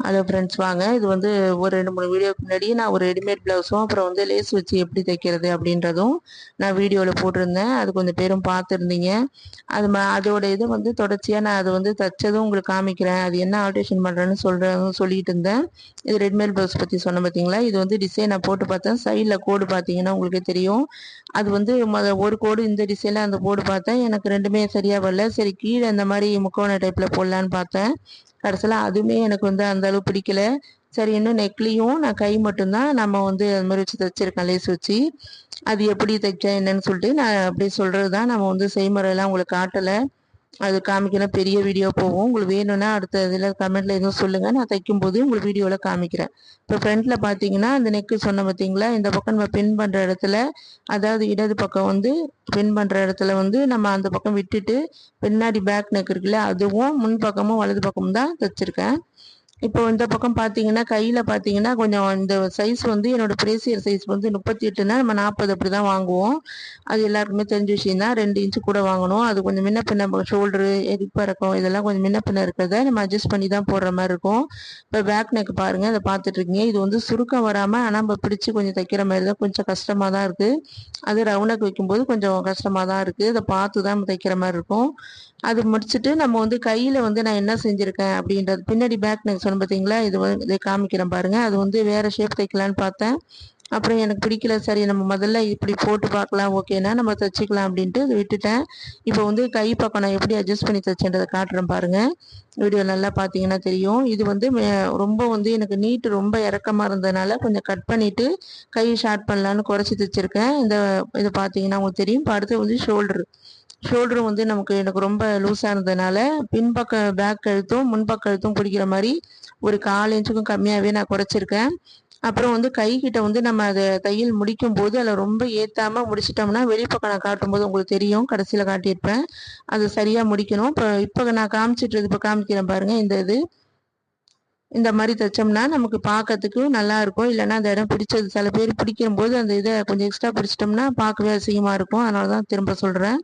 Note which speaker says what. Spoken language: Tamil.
Speaker 1: ஹலோ ஃப்ரெண்ட்ஸ், வாங்க. இது வந்து ஒரு 2 3 வீடியோக்கு முன்னாடி நான் ஒரு ரெடிமேட் ப்ளவுஸும் அப்புறம் வந்து லேஸ் வச்சு எப்படி தைக்கிறது அப்படின்றதும் நான் வீடியோவில் போட்டிருந்தேன். அது கொஞ்சம் பேரும் பார்த்துருந்தீங்க. அதோட இதை வந்து தொடர்ச்சியாக நான் அதை வந்து தைச்சதும் உங்களுக்கு காமிக்கிறேன். அது என்ன ஆல்ட்ரேஷன் பண்ணுறேன்னு சொல்லிட்டு இருந்தேன். இது ரெடிமேட் ப்ளவுஸ் பற்றி சொன்ன பார்த்தீங்களா? இது வந்து டிசைன் நான் போட்டு பார்த்தேன். சைடில் கோடு பார்த்தீங்கன்னா உங்களுக்கு தெரியும். அது வந்து ஒரு கோடு இந்த டிசைனில் அந்த கோடு பார்த்தேன். எனக்கு ரெண்டுமே சரியாக வரல. சரி, கீழே இந்த மாதிரி முக்கோண டைப்பில் போடலான்னு பார்த்தேன். கடைசியில் அதுவுமே எனக்கு வந்து அந்த அளவு பிடிக்கல. சரி, இன்னும் நெக்லையும் நான் கை மட்டும்தான் நம்ம வந்து அது மாதிரி வச்சு தைச்சிருக்கேன், லேஸ் வச்சு. அது எப்படி தைச்சேன் என்னன்னு சொல்லிட்டு நான் அப்படி சொல்கிறது தான். நம்ம வந்து செய்முறையெல்லாம் உங்களுக்கு காட்டலை. அது காமிக்கணும், பெரிய வீடியோ போகும். உங்களுக்கு வேணும்னா அடுத்த இதில் கமெண்ட்ல எதுவும் சொல்லுங்கள், நான் தைக்கும்போது உங்களுக்கு வீடியோவில் காமிக்கிறேன். இப்போ ஃப்ரண்ட்டில் பார்த்தீங்கன்னா இந்த நெக்கு சொன்ன பார்த்தீங்களா, இந்த பக்கம் நம்ம பின் பண்ணுற இடத்துல, அதாவது இடது பக்கம் வந்து பின் பண்ணுற இடத்துல வந்து நம்ம அந்த பக்கம் விட்டுட்டு பின்னாடி பேக் நெக் இருக்குல்ல, அதுவும் முன் பக்கமும் வலது பக்கமும் தான் தைச்சிருக்கேன். இப்போ இந்த பக்கம் பார்த்தீங்கன்னா கையில் பார்த்தீங்கன்னா கொஞ்சம் இந்த சைஸ் வந்து என்னோட பிரேசியர் சைஸ் வந்து 38னா நம்ம 40 அப்படி தான் வாங்குவோம். அது எல்லாருக்குமே தெரிஞ்ச விஷயம் தான். 2 இன்ச்சு கூட வாங்கணும். அது கொஞ்சம் முன்ன பின்ன ஷோல்டரு இடுப்பறக்கம் இதெல்லாம் கொஞ்சம் முன்ன பின்ன இருக்கிறத நம்ம அட்ஜஸ்ட் பண்ணி தான் போடுற மாதிரி இருக்கும். இப்போ பேக் நெக் பாருங்கள், அதை பார்த்துட்ருக்கீங்க. இது வந்து சுருக்கம் வராமல் ஆனால் நம்ம பிடிச்சி கொஞ்சம் தைக்கிற மாதிரி தான் கொஞ்சம் கஷ்டமாக தான் இருக்குது. அது ரவுனக் வைக்கும்போது கொஞ்சம் கஷ்டமாக தான் இருக்குது. அதை பார்த்து தான் நம்ம தைக்கிற மாதிரி இருக்கும். அது முடிச்சுட்டு நம்ம வந்து கையில் வந்து நான் என்ன செஞ்சுருக்கேன் அப்படின்றது பின்னாடி பேக் நெக் சொன்ன பார்த்தீங்களா, இதை காமிக்கிறேன் பாருங்கள். அது வந்து வேறு ஷேப் தைக்கலான்னு பார்த்தேன். அப்புறம் எனக்கு பிடிக்கல. சரி, நம்ம முதல்ல இப்படி போட்டு பார்க்கலாம், ஓகேனா நம்ம தைச்சிக்கலாம் அப்படின்ட்டு இதை விட்டுட்டேன். இப்போ வந்து கை பக்கம் நான் எப்படி அட்ஜஸ்ட் பண்ணி தைச்சேன்றதை காட்டுறேன் பாருங்கள். வீடியோ நல்லா பார்த்தீங்கன்னா தெரியும். இது வந்து ரொம்ப வந்து எனக்கு நீட்டு ரொம்ப இறக்கமாக இருந்ததுனால கொஞ்சம் கட் பண்ணிவிட்டு கை ஷார்ட் பண்ணலான்னு குறைச்சி தைச்சிருக்கேன். இதை பார்த்தீங்கன்னா உங்களுக்கு தெரியும். இப்போ அடுத்து வந்து ஷோல்டரும் வந்து எனக்கு ரொம்ப லூஸாக இருந்ததுனால பின்பக்க பேக் கழுத்தும் முன்பக்க கழுத்தும் பிடிக்கிற மாதிரி ஒரு 1/4 இன்ச்சுக்கும் கம்மியாகவே நான் குறைச்சிருக்கேன். அப்புறம் வந்து கை கிட்ட வந்து நம்ம அதை தையல் முடிக்கும் போது அதில் ரொம்ப ஏற்றாமல் முடிச்சிட்டோம்னா வெளிப்பக்கம் நான் காட்டும்போது உங்களுக்கு தெரியும், கடைசியில் காட்டியிருப்பேன். அது சரியாக முடிக்கணும். இப்போ நான் காமிச்சிட்டு இப்போ காமிக்கிறேன் பாருங்கள். இந்த மாதிரி தைச்சோம்னா நமக்கு பார்க்கறதுக்கு நல்லா இருக்கும். இல்லைன்னா அந்த இடம் பிடிச்சது சில பேர் பிடிக்கும் போது அந்த இதை கொஞ்சம் எக்ஸ்ட்ரா பிடிச்சிட்டோம்னா பார்க்கவே அசிங்கமாக இருக்கும். அதனால தான் திரும்ப சொல்கிறேன்.